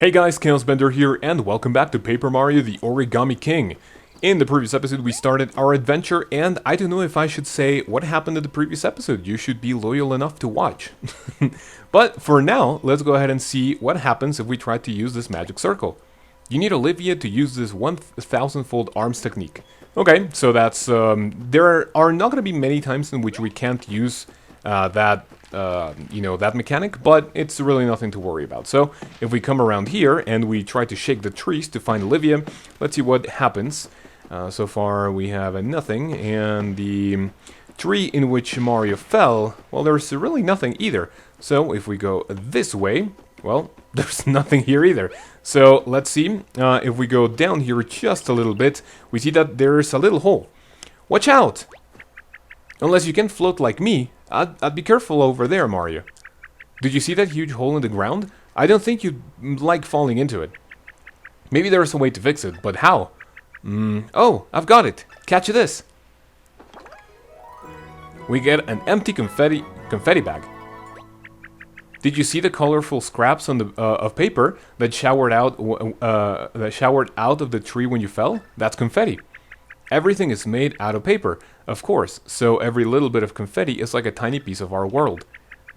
Hey guys, kaozbender here, and welcome back to Paper Mario the Origami King. In the previous episode we started our adventure, and I don't know if I should say what happened in the previous episode. You should be loyal enough to watch. But for now, let's go ahead and see what happens if we try to use this magic circle. You need Olivia to use this 1000-fold arms technique. Okay, so that's, there are not going to be many times in which we can't use that mechanic, but it's really nothing to worry about. So if we come around here and we try to shake the trees to find Olivia, let's see what happens. So far we have nothing, and the tree in which Mario fell, well, there's really nothing either. So if we go this way, well, there's nothing here either. So let's see, if we go down here just a little bit, we see that there's a little hole. Watch out! Unless you can float like me, I'd be careful over there, Mario. Did you see that huge hole in the ground? I don't think you'd like falling into it. Maybe there's a way to fix it, but how? Oh, I've got it. Catch this. We get an empty confetti bag. Did you see the colorful scraps on the of paper that showered out of the tree when you fell? That's confetti. Everything is made out of paper, of course, so every little bit of confetti is like a tiny piece of our world.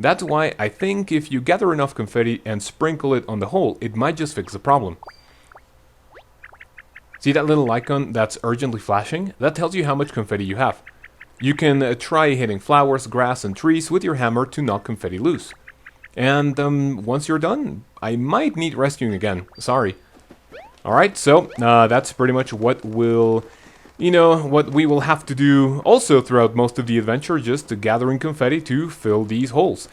That's why I think if you gather enough confetti and sprinkle it on the hole, it might just fix the problem. See that little icon that's urgently flashing? That tells you how much confetti you have. You can try hitting flowers, grass, and trees with your hammer to knock confetti loose. And once you're done, I might need rescuing again. Sorry. Alright, so that's pretty much what what we will have to do also throughout most of the adventure, just gathering confetti to fill these holes.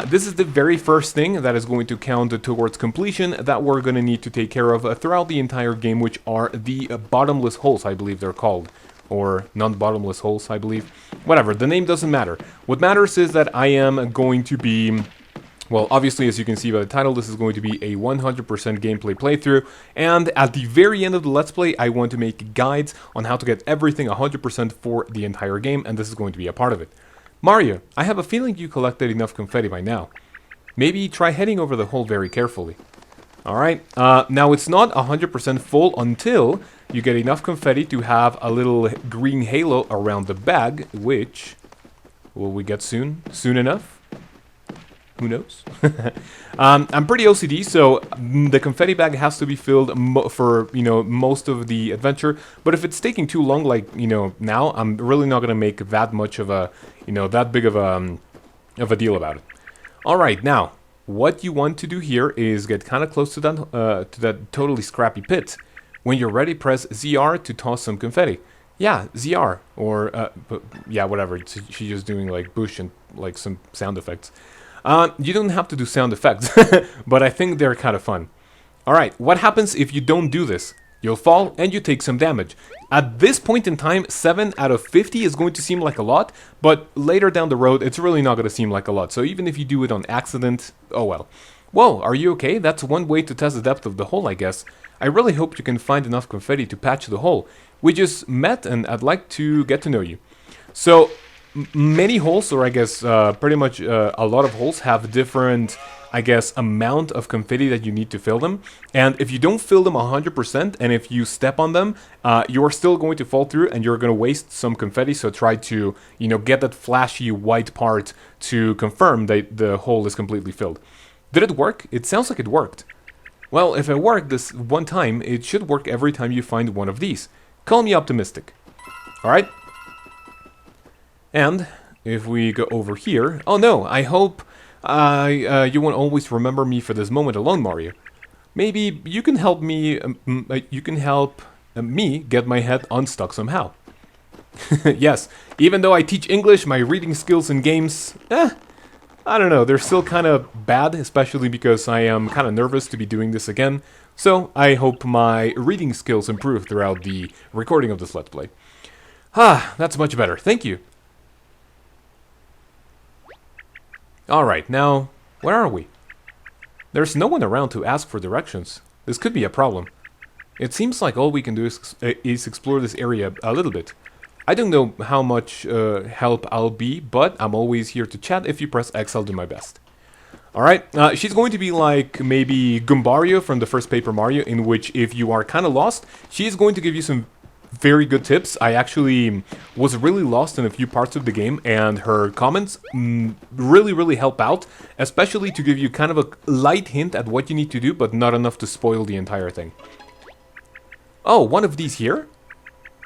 This is the very first thing that is going to count towards completion that we're going to need to take care of throughout the entire game, which are the Bottomless Holes, I believe they're called. Or non-bottomless holes, I believe. Whatever, the name doesn't matter. What matters is that I am going to be... Well, obviously, as you can see by the title, this is going to be a 100% gameplay playthrough, and at the very end of the Let's Play, I want to make guides on how to get everything 100% for the entire game, and this is going to be a part of it. Mario, I have a feeling you collected enough confetti by now. Maybe try heading over the hole very carefully. Alright, now it's not 100% full until you get enough confetti to have a little green halo around the bag, which will we get soon? Soon enough? Who knows? I'm pretty OCD, so the confetti bag has to be filled for, most of the adventure. But if it's taking too long, like, now, I'm really not going to make that much of a, that big of a deal about it. Alright, now, what you want to do here is get kind of close to that totally scrappy pit. When you're ready, press ZR to toss some confetti. Yeah, ZR, or, yeah, whatever. She's just doing, like, bush and, like, some sound effects. You don't have to do sound effects, but I think they're kind of fun. Alright, what happens if you don't do this? You'll fall and you take some damage. At this point in time, 7 out of 50 is going to seem like a lot, but later down the road, it's really not going to seem like a lot. So even if you do it on accident, oh well. Whoa, are you okay? That's one way to test the depth of the hole, I guess. I really hope you can find enough confetti to patch the hole. We just met and I'd like to get to know you. So... many holes, or I guess pretty much a lot of holes have different, I guess, amount of confetti that you need to fill them. And if you don't fill them 100%, and if you step on them, you're still going to fall through and you're going to waste some confetti. So try to, get that flashy white part to confirm that the hole is completely filled. Did it work? It sounds like it worked. Well, if it worked this one time, it should work every time you find one of these. Call me optimistic. Alright? And if we go over here... Oh no, I hope you won't always remember me for this moment alone, Mario. Maybe you can help me... me get my head unstuck somehow. Yes, even though I teach English, my reading skills in games... I don't know, they're still kind of bad, especially because I am kind of nervous to be doing this again. So I hope my reading skills improve throughout the recording of this Let's Play. That's much better, thank you. Alright, now, where are we? There's no one around to ask for directions. This could be a problem. It seems like all we can do is explore this area a little bit. I don't know how much help I'll be, but I'm always here to chat. If you press X, I'll do my best. Alright, she's going to be like maybe Gumbario from the first Paper Mario, in which if you are kind of lost, she is going to give you some very good tips. I actually was really lost in a few parts of the game, and her comments really help out, especially to give you kind of a light hint at what you need to do, but not enough to spoil the entire thing. Oh, one of these here?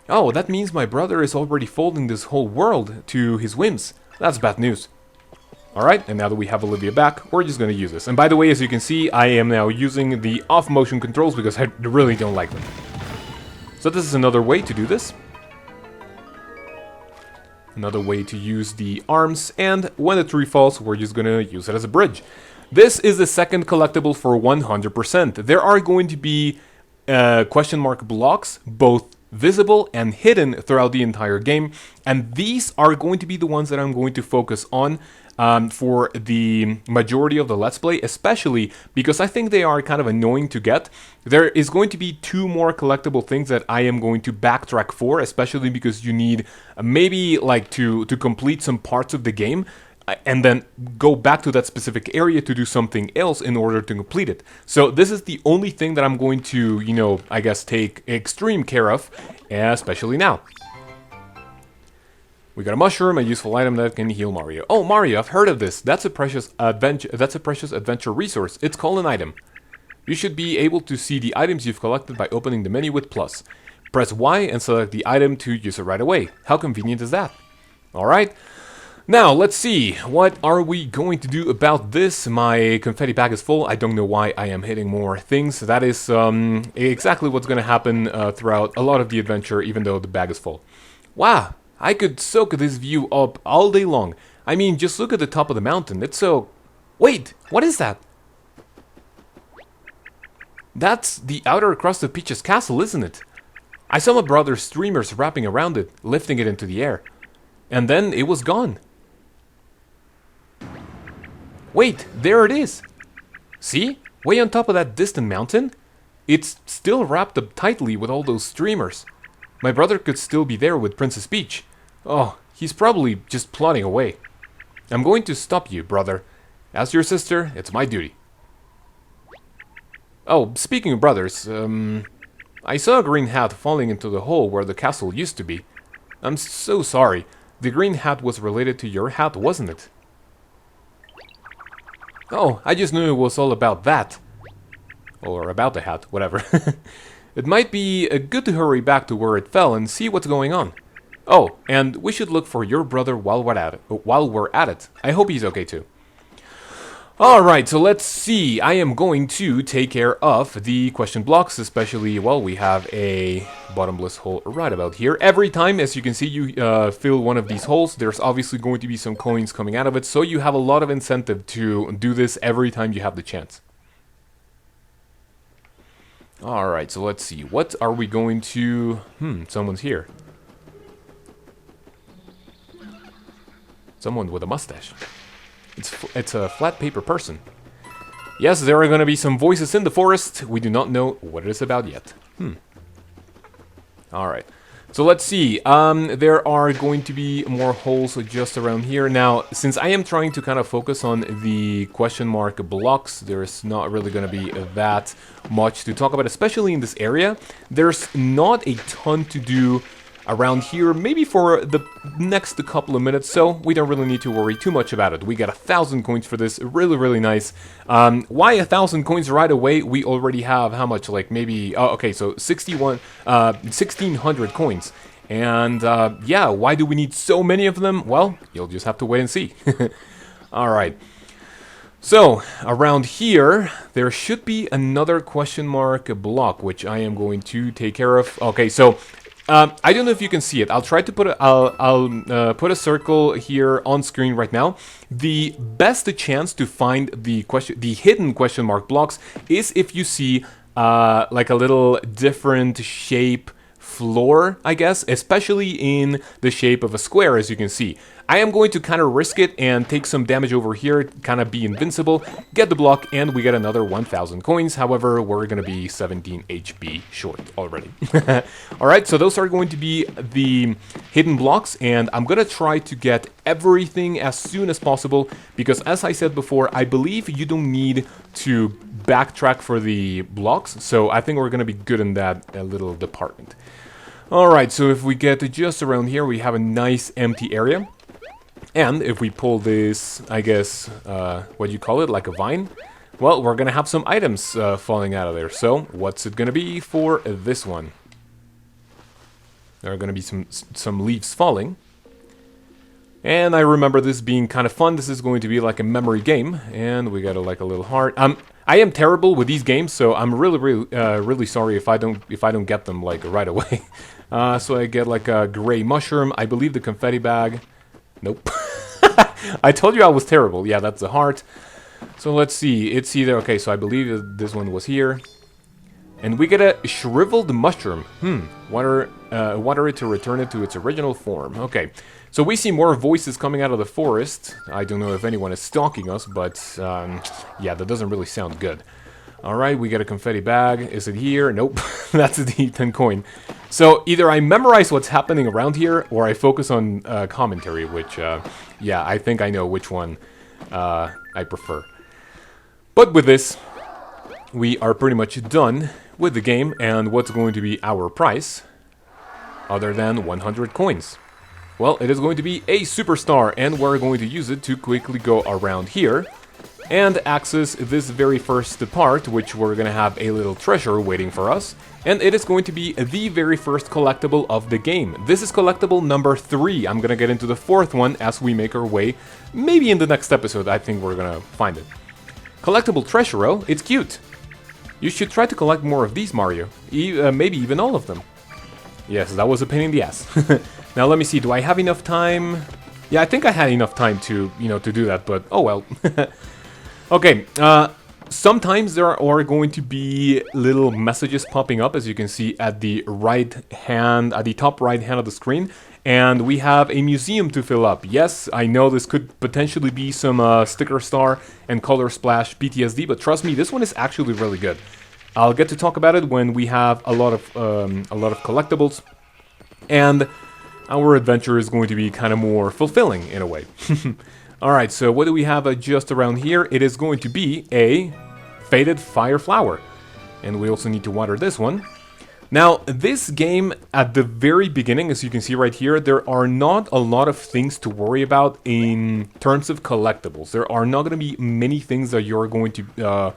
Oh, that means my brother is already folding this whole world to his whims. That's bad news. Alright, and now that we have Olivia back, we're just going to use this. And by the way, as you can see, I am now using the off-motion controls because I really don't like them. So this is another way to do this. Another way to use the arms, and when the tree falls, we're just going to use it as a bridge. This is the second collectible for 100%. There are going to be question mark blocks, both visible and hidden throughout the entire game, and these are going to be the ones that I'm going to focus on for the majority of the Let's Play, especially because I think they are kind of annoying to get. There is going to be 2 more collectible things that I am going to backtrack for, especially because you need maybe like to complete some parts of the game, and then go back to that specific area to do something else in order to complete it. So this is the only thing that I'm going to, you know, I guess take extreme care of, especially now. We got a mushroom, a useful item that can heal Mario. Oh, Mario, I've heard of this. That's a precious adventure resource. It's called an item. You should be able to see the items you've collected by opening the menu with plus. Press Y and select the item to use it right away. How convenient is that? Alright. Now, let's see, what are we going to do about this? My confetti bag is full. I don't know why I am hitting more things. That is exactly what's going to happen throughout a lot of the adventure, even though the bag is full. Wow, I could soak this view up all day long. I mean, just look at the top of the mountain. It's so... Wait, what is that? That's the outer crust of Peach's castle, isn't it? I saw my brother's streamers wrapping around it, lifting it into the air. And then it was gone. Wait, there it is! See? Way on top of that distant mountain? It's still wrapped up tightly with all those streamers. My brother could still be there with Princess Peach. Oh, he's probably just plodding away. I'm going to stop you, brother. As your sister, it's my duty. Oh, speaking of brothers, I saw a green hat falling into the hole where the castle used to be. I'm so sorry. The green hat was related to your hat, wasn't it? Oh, I just knew it was all about that. Or about the hat, whatever. It might be good to hurry back to where it fell and see what's going on. Oh, and we should look for your brother while we're at it. I hope he's okay too. Alright, so let's see. I am going to take care of the question blocks, especially, well, we have a bottomless hole right about here. Every time, as you can see, you fill one of these holes, there's obviously going to be some coins coming out of it, so you have a lot of incentive to do this every time you have the chance. Alright, so let's see. What are we going to... someone's here. Someone with a mustache. It's a flat paper person. Yes, there are going to be some voices in the forest. We do not know what it is about yet. Alright. So let's see. There are going to be more holes just around here. Now, since I am trying to kind of focus on the question mark blocks, there's not really going to be that much to talk about, especially in this area. There's not a ton to do around here, maybe for the next couple of minutes, so we don't really need to worry too much about it. We got 1,000 coins for this, really nice. Why 1,000 coins right away? We already have how much, like maybe, oh, okay, so 1,600 coins. And yeah, why do we need so many of them? Well, you'll just have to wait and see. Alright. So, around here, there should be another question mark block, which I am going to take care of. Okay, so... I don't know if you can see it. I'll try to put I'll put a circle here on screen right now. The best chance to find the hidden question mark blocks is if you see like a little different shape floor, I guess, especially in the shape of a square, as you can see. I am going to kind of risk it and take some damage over here, kind of be invincible, get the block, and we get another 1,000 coins. However, we're going to be 17 HP short already. Alright, so those are going to be the hidden blocks, and I'm going to try to get everything as soon as possible, because as I said before, I believe you don't need to backtrack for the blocks, so I think we're going to be good in that little department. Alright, so if we get to just around here, we have a nice empty area. And if we pull this, I guess, what do you call it, like a vine? Well, we're going to have some items falling out of there. So, what's it going to be for this one? There are going to be some leaves falling. And I remember this being kind of fun. This is going to be like a memory game. And we got like a little heart. I am terrible with these games, so I'm really sorry if I don't get them like right away. So I get like a gray mushroom. I believe the confetti bag. Nope. I told you I was terrible. Yeah, that's the heart. So let's see. It's either... Okay, so I believe this one was here. And we get a shriveled mushroom. Water it to return it to its original form. Okay. So we see more voices coming out of the forest. I don't know if anyone is stalking us, but... yeah, that doesn't really sound good. Alright, we get a confetti bag. Is it here? Nope. That's the 10 coin. So either I memorize what's happening around here, or I focus on commentary, which, yeah, I think I know which one I prefer. But with this, we are pretty much done with the game, and what's going to be our price, other than 100 coins? Well, it is going to be a superstar, and we're going to use it to quickly go around here and access this very first part, which we're gonna have a little treasure waiting for us, and it is going to be the very first collectible of the game. This is collectible number 3. I'm gonna get into the 4th one as we make our way. Maybe in the next episode, I think we're gonna find it. Collectible treasure, oh, it's cute. You should try to collect more of these, Mario. Maybe even all of them. Yes, that was a pain in the ass. Now let me see, do I have enough time? Yeah, I think I had enough time to, to do that, but oh well. Okay, sometimes there are going to be little messages popping up, as you can see at the top right hand of the screen, and we have a museum to fill up. Yes, I know this could potentially be some sticker star and color splash PTSD, but trust me, this one is actually really good. I'll get to talk about it when we have a lot of collectibles, and our adventure is going to be kind of more fulfilling in a way. Alright, so what do we have just around here? It is going to be a faded fire flower. And we also need to water this one. Now, this game, at the very beginning, as you can see right here, there are not a lot of things to worry about in terms of collectibles. There are not going to be many things that you're going to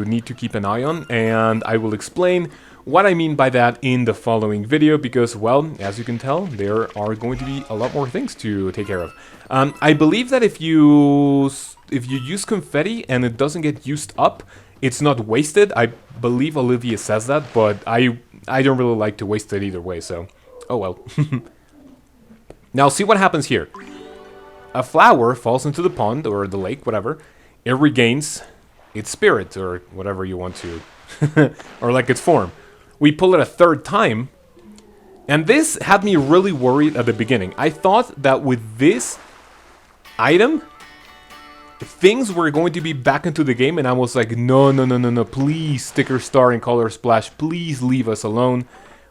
need to keep an eye on, and I will explain what I mean by that in the following video, because, well, as you can tell, there are going to be a lot more things to take care of. I believe that if you use confetti and it doesn't get used up, it's not wasted. I believe Olivia says that, but I don't really like to waste it either way, so oh well. Now see what happens here. A flower falls into the pond, or the lake, whatever. It regains its spirit, or whatever you want to, or like its form. We pull it a 3rd time, and this had me really worried at the beginning. I thought that with this item, things were going to be back into the game, and I was like, no, please, sticker star and color splash, please leave us alone.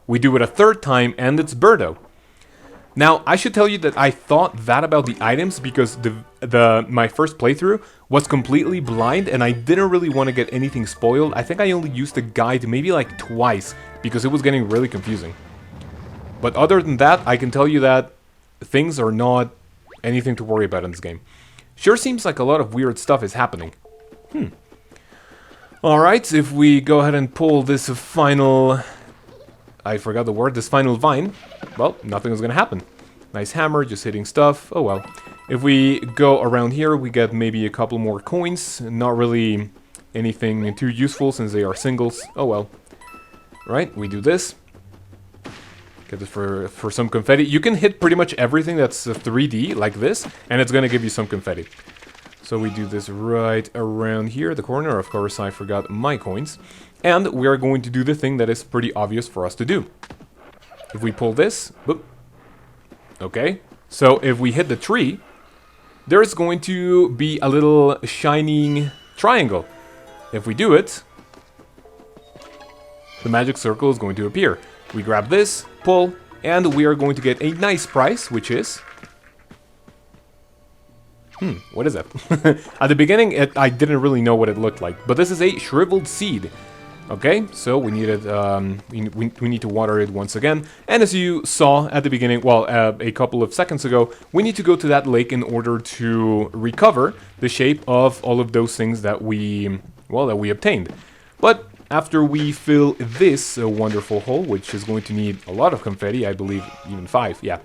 We do it a 3rd time, and it's Birdo. Now, I should tell you that I thought that about the items because my first playthrough was completely blind and I didn't really want to get anything spoiled. I think I only used the guide maybe like twice because it was getting really confusing. But other than that, I can tell you that things are not anything to worry about in this game. Sure seems like a lot of weird stuff is happening. Alright, if we go ahead and pull this final... I forgot the word, this final vine, well, nothing is going to happen. Nice hammer, just hitting stuff, oh well. If we go around here, we get maybe a couple more coins. Not really anything too useful since they are singles, oh well. Right, we do this. Get this for some confetti. You can hit pretty much everything that's 3D, like this, and it's going to give you some confetti. So we do this right around here, the corner. Of course, I forgot my coins. And we are going to do the thing that is pretty obvious for us to do. If we pull this, boop. Okay, So if we hit the tree, there's going to be a little shining triangle. If we do it, the magic circle is going to appear. We grab this, pull, and we are going to get a nice price, which is... what is it? At the beginning, I didn't really know what it looked like, but this is a Shriveled Seed. Okay, so we need it, we need to water it once again, and as you saw at the beginning, well, a couple of seconds ago, we need to go to that lake in order to recover the shape of all of those things that we, well, that we obtained. But after we fill this wonderful hole, which is going to need a lot of confetti, I believe even 5, yeah,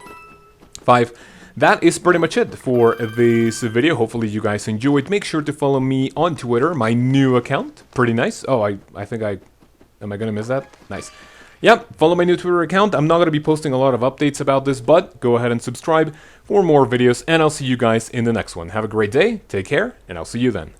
5, that is pretty much it for this video. Hopefully you guys enjoyed. Make sure to follow me on Twitter, my new account. Pretty nice. Oh, I think am I gonna miss that? Nice. Yep, follow my new Twitter account. I'm not gonna be posting a lot of updates about this, but go ahead and subscribe for more videos, and I'll see you guys in the next one. Have a great day, take care, and I'll see you then.